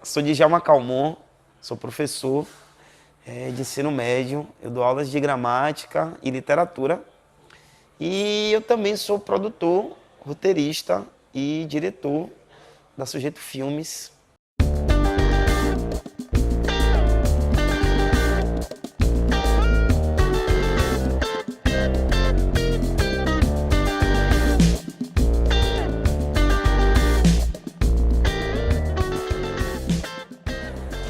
Sou Djalma Calmon, sou professor de ensino médio. Eu dou aulas de gramática e literatura. E eu também sou produtor, roteirista e diretor da Sujeito Filmes.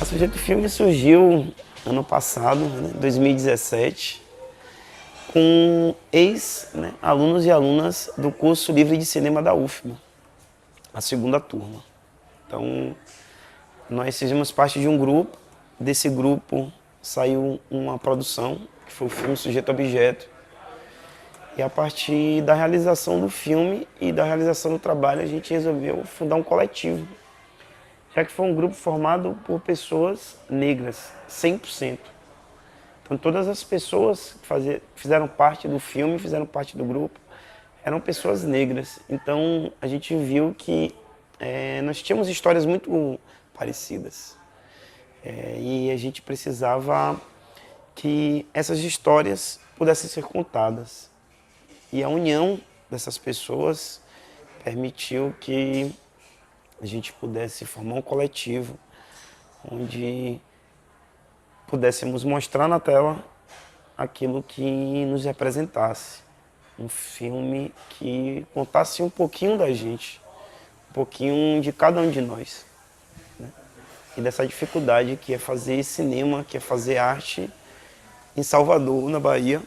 A Sujeito Filmes surgiu ano passado, 2017, com ex-alunos e alunas do curso livre de cinema da UFMA, a segunda turma. Então, nós fizemos parte de um grupo. Desse grupo saiu uma produção, que foi o filme Sujeito Objeto. E a partir da realização do filme e da realização do trabalho, a gente resolveu fundar um coletivo, já que foi um grupo formado por pessoas negras, 100%. Então, todas as pessoas que fizeram parte do filme, fizeram parte do grupo, eram pessoas negras. Então, a gente viu que nós tínhamos histórias muito parecidas. E a gente precisava que essas histórias pudessem ser contadas. E a união dessas pessoas permitiu que a gente pudesse formar um coletivo onde pudéssemos mostrar na tela aquilo que nos representasse. Um filme que contasse um pouquinho da gente, um pouquinho de cada um de nós, né? E dessa dificuldade que é fazer cinema, que é fazer arte em Salvador, na Bahia,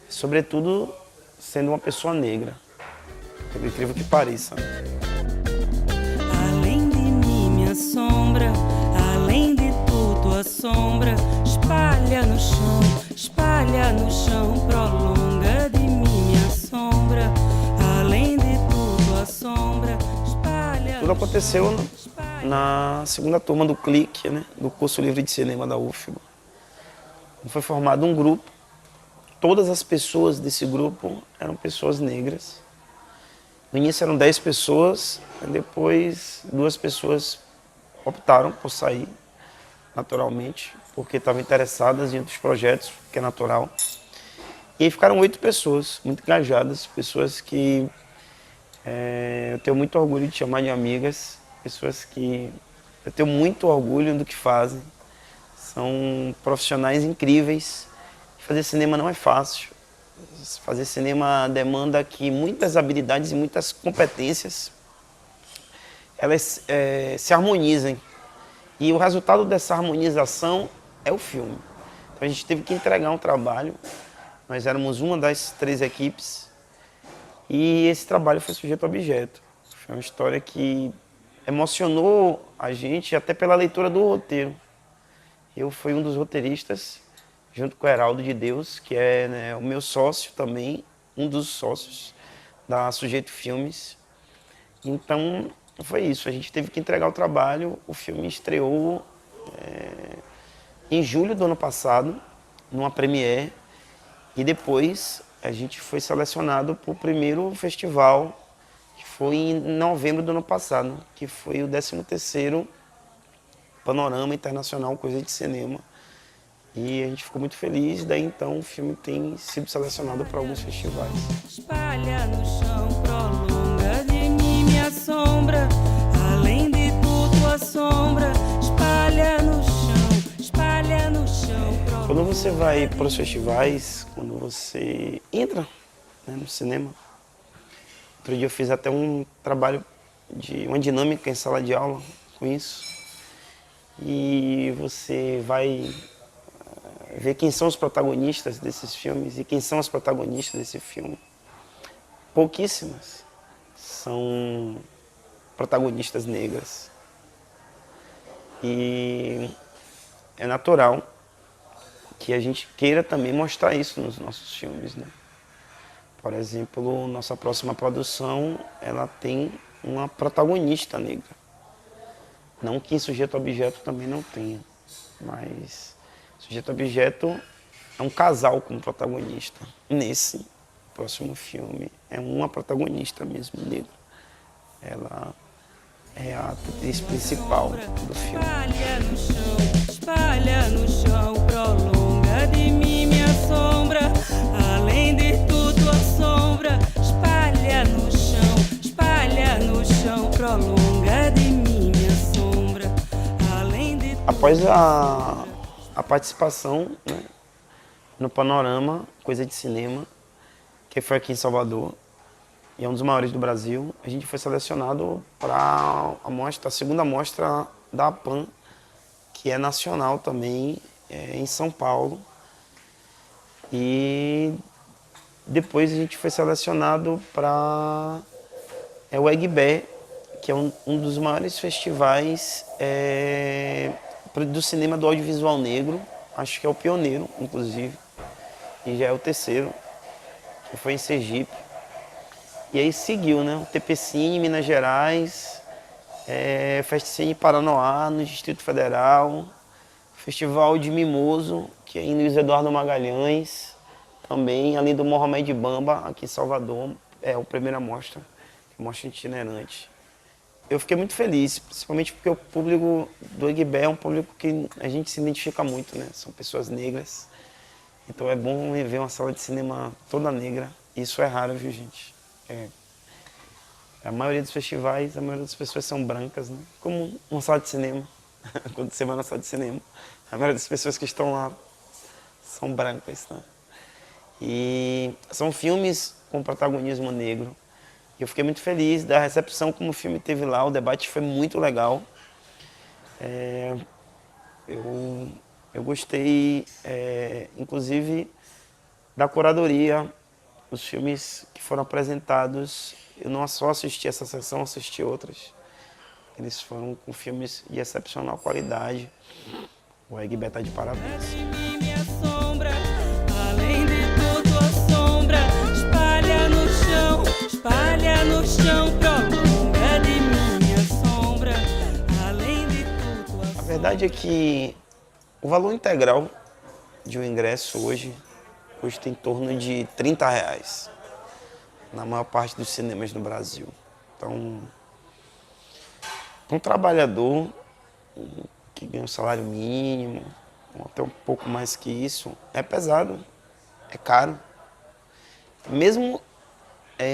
sobretudo sendo uma pessoa negra, por incrível que pareça. Além de mim, minha sombra, além de tudo, a sombra espalha no chão, prolonga de mim, minha sombra, além de tudo, a sombra espalha. Tudo aconteceu na segunda turma do CLIC, do curso livre de cinema da UFMA. Foi formado um grupo. Todas as pessoas desse grupo eram pessoas negras. No início eram 10 pessoas, depois 2 pessoas optaram por sair, naturalmente, porque estavam interessadas em outros projetos, que é natural. E aí ficaram 8 pessoas, muito engajadas, pessoas que eu tenho muito orgulho de chamar de amigas, pessoas que eu tenho muito orgulho do que fazem. São profissionais incríveis. Fazer cinema não é fácil. Fazer cinema demanda que muitas habilidades e muitas competências elas se harmonizem. E o resultado dessa harmonização é o filme. Então a gente teve que entregar um trabalho. Nós éramos uma das 3 equipes e esse trabalho foi Sujeito Objeto. Foi uma história que emocionou a gente até pela leitura do roteiro. Eu fui um dos roteiristas, junto com o Heraldo de Deus, que é o meu sócio também, um dos sócios da Sujeito Filmes. Então, foi isso. A gente teve que entregar o trabalho. O filme estreou em julho do ano passado, numa premiere, e depois a gente foi selecionado para o primeiro festival, que foi em novembro do ano passado, que foi o 13º Panorama Internacional Coisa de Cinema. E a gente ficou muito feliz, daí então o filme tem sido selecionado para alguns festivais. Espalha no chão, prolonga de mim, minha sombra, além de tudo, a sombra espalha no chão, prolonga. Quando você vai para os festivais, quando você entra no cinema, outro dia eu fiz até um trabalho de uma dinâmica em sala de aula com isso, e você vai ver quem são os protagonistas desses filmes e quem são as protagonistas desse filme. Pouquíssimas são protagonistas negras. E é natural que a gente queira também mostrar isso nos nossos filmes, né? Por exemplo, nossa próxima produção, ela tem uma protagonista negra. Não que Sujeito Objeto também não tenha, mas Sujeito Objeto é um casal como protagonista. Nesse próximo filme é uma protagonista mesmo, negra. Ela é a atriz principal do filme. Espalha no chão, prolonga de mim minha sombra. Além de tudo a sombra, espalha no chão, prolonga de mim minha sombra. Além de tudo. Após a participação, né, no Panorama, Coisa de Cinema, que foi aqui em Salvador, e é um dos maiores do Brasil, a gente foi selecionado para a segunda mostra da APAN, que é nacional também, em São Paulo. E depois a gente foi selecionado para o EGBE, que é um dos maiores festivais do cinema do audiovisual negro. Acho que é o pioneiro, inclusive, e já é o terceiro, que foi em Sergipe. E aí seguiu, né? O TPCine em Minas Gerais, Festcine Paranoá, no Distrito Federal, Festival de Mimoso, que é em Luiz Eduardo Magalhães, também, além do Mohamed Bamba, aqui em Salvador, é a primeira mostra, que é mostra itinerante. Eu fiquei muito feliz, principalmente porque o público do EGBE é um público que a gente se identifica muito, né? São pessoas negras, então é bom ver uma sala de cinema toda negra. Isso é raro, viu, gente? A maioria dos festivais, a maioria das pessoas são brancas, né? Como uma sala de cinema. Quando você vai na sala de cinema, a maioria das pessoas que estão lá são brancas, né? E são filmes com protagonismo negro. E eu fiquei muito feliz da recepção como o filme teve lá, o debate foi muito legal. Eu gostei, inclusive, da curadoria. Os filmes que foram apresentados, eu não só assisti essa sessão, assisti outras. Eles foram com filmes de excepcional qualidade. O EGBE está de parabéns. Minha sombra, além de tudo a sombra, espalha no chão, prolonga de minha sombra, além de tudo a sombra. A verdade é que o valor integral de um ingresso hoje custa em torno de R$30, na maior parte dos cinemas no Brasil. Então, para um trabalhador que ganha um salário mínimo, ou até um pouco mais que isso, é pesado, é caro. Mesmo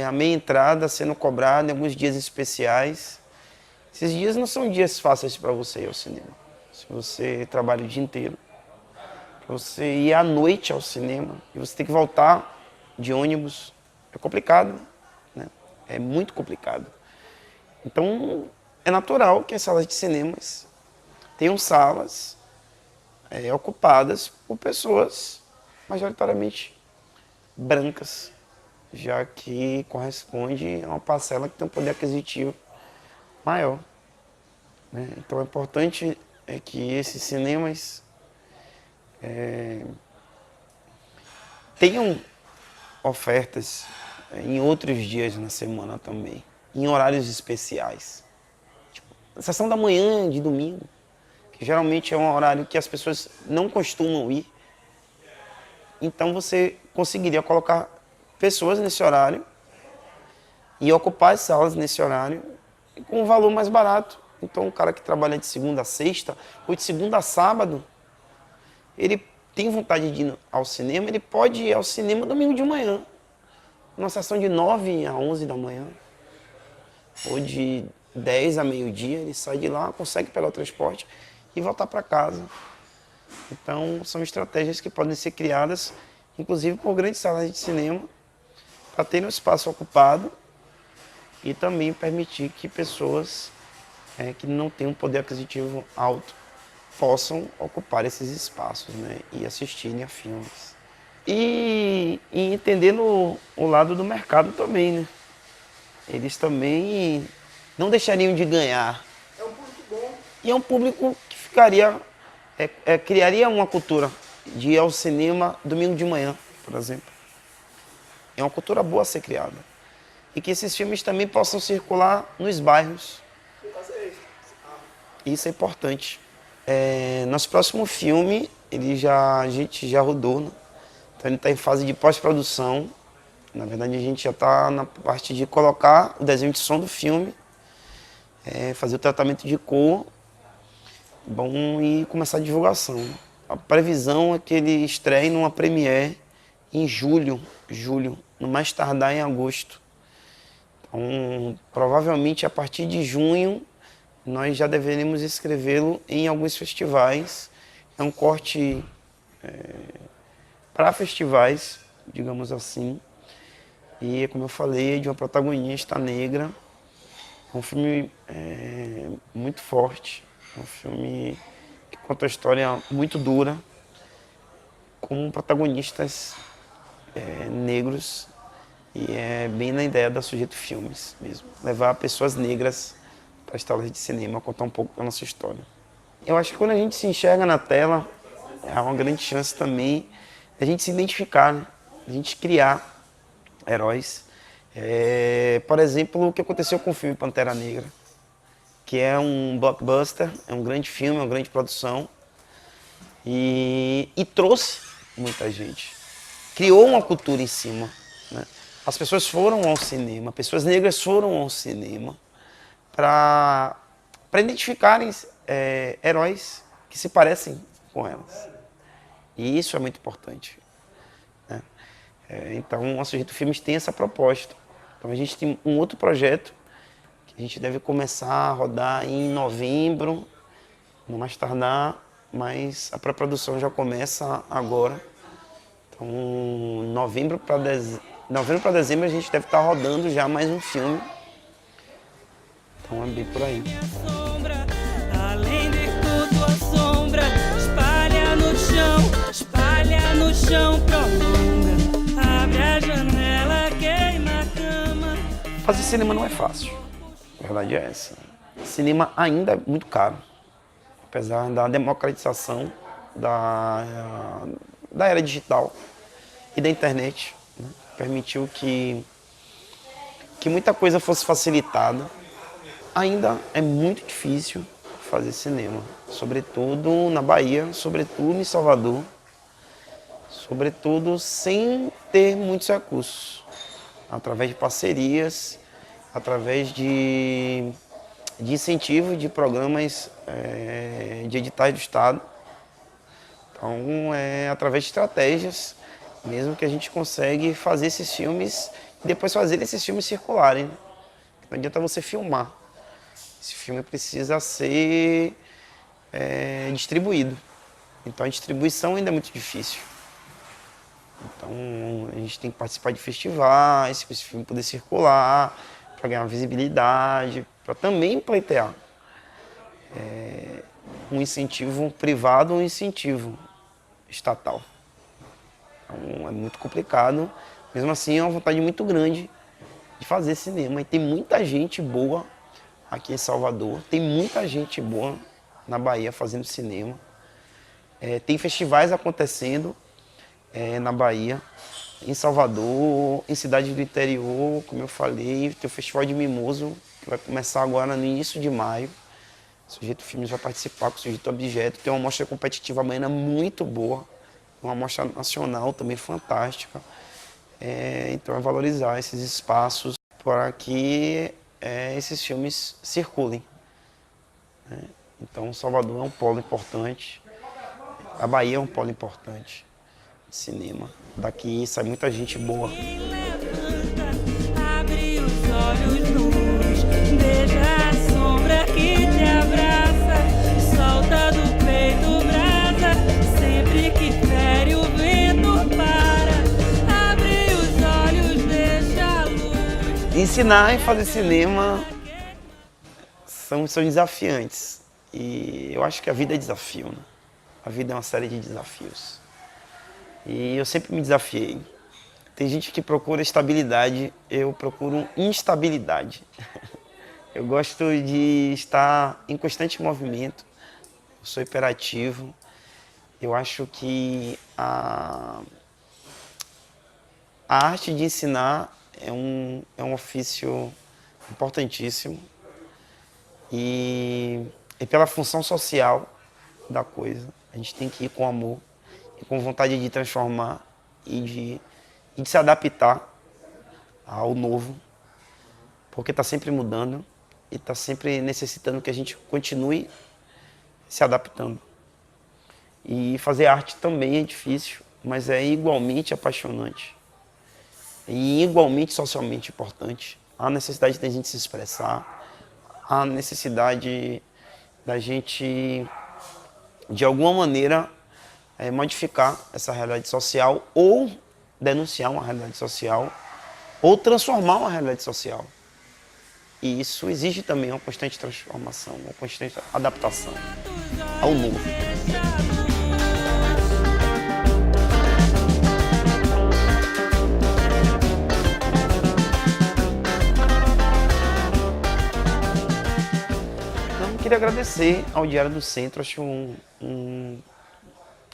a meia entrada sendo cobrada em alguns dias especiais, esses dias não são dias fáceis para você ir ao cinema. Se você trabalha o dia inteiro, para você ir à noite ao cinema e você tem que voltar de ônibus, é complicado, né? É muito complicado. Então, é natural que as salas de cinemas tenham salas ocupadas por pessoas majoritariamente brancas, já que corresponde a uma parcela que tem um poder aquisitivo maior, né? Então, é importante que esses cinemas tenham ofertas em outros dias na semana também, em horários especiais. Tipo, sessão da manhã de domingo, que geralmente é um horário que as pessoas não costumam ir. Então você conseguiria colocar pessoas nesse horário e ocupar as salas nesse horário com um valor mais barato. Então o cara que trabalha de segunda a sexta ou de segunda a sábado, ele tem vontade de ir ao cinema, ele pode ir ao cinema domingo de manhã. Uma sessão de 9 a 11 da manhã, ou de 10 a meio-dia, ele sai de lá, consegue pegar o transporte e voltar para casa. Então, são estratégias que podem ser criadas, inclusive por grandes salas de cinema, para ter um espaço ocupado e também permitir que pessoas que não têm um poder aquisitivo alto possam ocupar esses espaços, né, e assistirem a filmes. E entendendo o lado do mercado também, né? Eles também não deixariam de ganhar. É um público bom. E é um público que ficaria, criaria uma cultura de ir ao cinema domingo de manhã, por exemplo. É uma cultura boa a ser criada. E que esses filmes também possam circular nos bairros. Isso é importante. Nosso próximo filme, a gente já rodou, né? Então ele está em fase de pós-produção. Na verdade, a gente já está na parte de colocar o desenho de som do filme. fazer o tratamento de cor, bom, e começar a divulgação. A previsão é que ele estreie numa premiere em julho, no mais tardar em agosto. Então, provavelmente a partir de junho, nós já deveremos escrevê-lo em alguns festivais. É um corte para festivais, digamos assim. E, como eu falei, de uma protagonista negra. É um filme muito forte, é um filme que conta uma história muito dura, com protagonistas negros, e é bem na ideia da Sujeito Filmes mesmo, levar pessoas negras para as telas de cinema, contar um pouco da nossa história. Eu acho que quando a gente se enxerga na tela, é uma grande chance também de a gente se identificar, né? De a gente criar heróis. Por exemplo, o que aconteceu com o filme Pantera Negra, que é um blockbuster, é um grande filme, uma grande produção, e trouxe muita gente. Criou uma cultura em cima, né? As pessoas foram ao cinema, pessoas negras foram ao cinema para identificarem heróis que se parecem com elas. E isso é muito importante, né? Então, a Sujeito Filmes tem essa proposta. Então, a gente tem um outro projeto que a gente deve começar a rodar em novembro, no mais tardar, mas a pré-produção já começa agora. Então, novembro para dezembro a gente deve estar rodando já mais um filme. Então é bem por aí. Sombra, além de tudo a sombra, espalha no chão, prolonga, abre a janela, queima a cama. Fazer cinema não é fácil, a verdade é essa. Cinema ainda é muito caro, apesar da democratização da era digital e da internet, né? Permitiu que muita coisa fosse facilitada. Ainda é muito difícil fazer cinema, sobretudo na Bahia, sobretudo em Salvador, sobretudo sem ter muitos recursos, através de parcerias, através de incentivo de programas de editais do Estado. Então, através de estratégias mesmo que a gente consegue fazer esses filmes e depois fazer esses filmes circularem. Não adianta você filmar. Esse filme precisa ser distribuído. Então a distribuição ainda é muito difícil. Então a gente tem que participar de festivais, para esse filme poder circular, para ganhar visibilidade, para também pleitear um incentivo privado ou um incentivo estatal. Então é muito complicado. Mesmo assim é uma vontade muito grande de fazer cinema. E tem muita gente boa aqui em Salvador, tem muita gente boa na Bahia fazendo cinema. Tem festivais acontecendo na Bahia, em Salvador, em cidades do interior, como eu falei, tem o Festival de Mimoso, que vai começar agora no início de maio. O Sujeito Filmes vai participar com o Sujeito Objeto, tem uma mostra competitiva baiana muito boa, uma mostra nacional também fantástica. Então é valorizar esses espaços para que esses filmes circulem. Então Salvador é um polo importante, a Bahia é um polo importante de cinema. Daqui sai muita gente boa. Quem levanta, abre os olhos nus, beija a sombra que te abraça, solta do peito brasa, sempre que fere o vento para, abre os olhos, deixa a luz. Ensinar e fazer cinema são desafiantes. E eu acho que a vida é desafio, né? A vida é uma série de desafios. E eu sempre me desafiei. Tem gente que procura estabilidade, eu procuro instabilidade. Eu gosto de estar em constante movimento, eu sou hiperativo. Eu acho que a arte de ensinar é um ofício importantíssimo. E pela função social da coisa, a gente tem que ir com amor e com vontade de transformar e de se adaptar ao novo, porque está sempre mudando. e está sempre necessitando que a gente continue se adaptando. E fazer arte também é difícil, mas é igualmente apaixonante e igualmente socialmente importante. Há necessidade da gente se expressar, há necessidade da gente, de alguma maneira, modificar essa realidade social ou denunciar uma realidade social ou transformar uma realidade social. E isso exige também uma constante transformação, uma constante adaptação ao novo. Então, eu queria agradecer ao Diário do Centro, acho um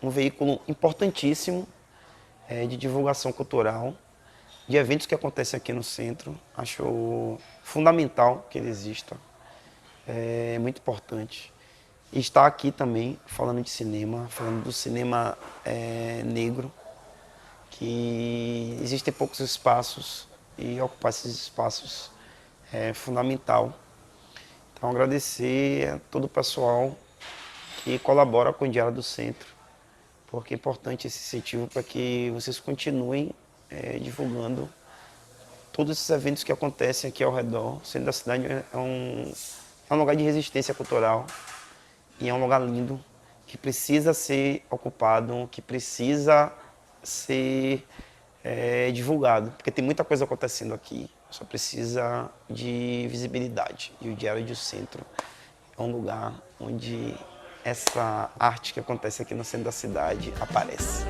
veículo importantíssimo de divulgação cultural, de eventos que acontecem aqui no centro. Acho fundamental que ele exista, é muito importante. E estar aqui também falando de cinema, falando do cinema negro, que existem poucos espaços e ocupar esses espaços é fundamental. Então agradecer a todo o pessoal que colabora com o Diário do Centro, porque é importante esse incentivo para que vocês continuem divulgando todos esses eventos que acontecem aqui ao redor. O centro da cidade é um lugar de resistência cultural e é um lugar lindo que precisa ser ocupado, que precisa ser divulgado, porque tem muita coisa acontecendo aqui, só precisa de visibilidade. E o Diário do Centro é um lugar onde essa arte que acontece aqui no centro da cidade aparece.